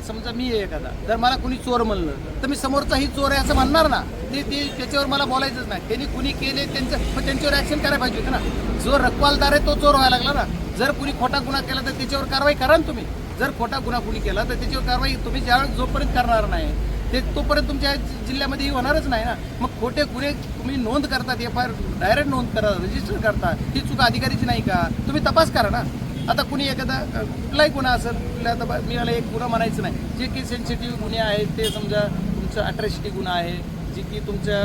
समजा मी आहे एखादा, जर मला कुणी चोर म्हणलं तर मी समोरचा ही चोर आहे असं म्हणणार ना. ते त्याच्यावर मला बोलायचंच नाही. त्यांनी कुणी केले त्यांच्यावर ऍक्शन करायला पाहिजे होतं ना. जो रखवालदार आहे तो चोर व्हायला लागला ना. जर कुणी खोटा गुन्हा केला तर त्याच्यावर कारवाई करा ना तुम्ही. जर खोटा गुन्हा कुणी केला तर त्याच्यावर कारवाई तुम्ही ज्यावेळेस जोपर्यंत करणार नाही ते तोपर्यंत तुमच्या जिल्ह्यामध्ये होणारच नाही ना. मग खोटे गुन्हे तुम्ही नोंद करतात, FIR डायरेक्ट नोंद करा, रजिस्टर करता, ही चूक अधिकारीची नाही का? तुम्ही तपास करा ना. आता कुणी एखादा कुठलाही गुन्हा असेल, आता मला एक गुन्हा म्हणायचं नाही, जे की सेन्सिटिव्ह गुन्हे आहेत ते समजा तुमचं अट्रॅसिटी गुन्हा आहे, जे की तुमच्या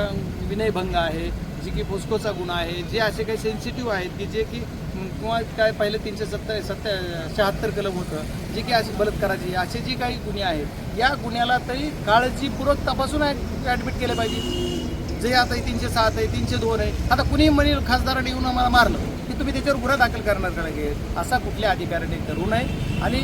विनयभंग आहे, जे की पोस्कोचा गुन्हा आहे, जे असे काही सेन्सिटिव्ह आहेत की जे की किंवा काय पहिले 376 कलम होतं, जे की अशी बलात्काराची, असे जे काही गुन्हे आहेत या गुन्ह्याला तरी काळजीपूर्वक तपासून ॲडमिट केले पाहिजे. जे आता 307 आहे, 302 आहे. आता कुणी म्हणेल खासदाराने येऊन आम्हाला मारलं की तुम्ही त्याच्यावर गुन्हा दाखल करणार का लगेच? असा कुठल्या अधिकाऱ्याने करू नये. आणि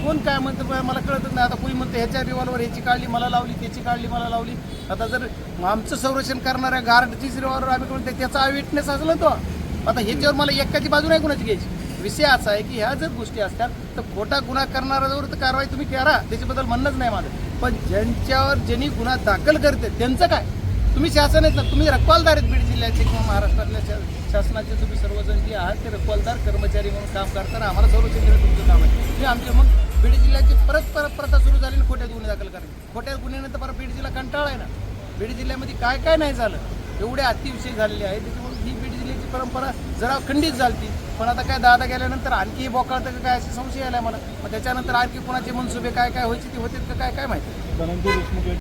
कोण काय म्हणतं मला कळतच नाही. आता कोणी म्हणतं ह्याच्या रिव्हॉल्वर ह्याची काढली मला लावली, त्याची काढली मला लावली. आता जर आमचं संरक्षण करणाऱ्या गार्डचीच रिव्हॉल्वर आम्ही म्हणतो त्याचा विटनेस असला तो. आता ह्याच्यावर मला एकाची बाजू नाही कोणाची घ्यायची. विषय असा आहे की ह्या जर गोष्टी असतात तर खोटा गुन्हा करणाऱ्यावर तर कारवाई तुम्ही करा, त्याच्याबद्दल म्हणणंच नाही माझं. पण ज्यांनी गुन्हा दाखल करते त्यांचं काय? तुम्ही शासन आहेत ना, तुम्ही रखवालदार आहेत बीड जिल्ह्याचे किंवा महाराष्ट्रातल्या शासनाचे तुम्ही सर्वजण जे आहात ते रखवालदार कर्मचारी म्हणून काम करताना आम्हाला संरक्षण देणं तुमचं काम आहे. तुम्ही आमचे मग बीड जिल्ह्याची परत प्रथा सुरू झाली ना खोट्यात गुन्हे दाखल करायचे. खोट्या गुन्ह्यानंतर परत बीड जिल्हा कंटाळा आहे ना. बीड जिल्ह्यामध्ये काय काय नाही झालं, एवढे अतिविषय झालेले आहेत. त्याच्यामुळे ही बीड जिल्ह्याची परंपरा जरा खंडित झाली. पण आता काय दादा गेल्यानंतर आणखी बोकाळतं का काय असे संशय आला मला. मग त्याच्यानंतर आणखी कोणाचे मनसुबे काय काय व्हायचे ते होते का काय काय माहिती.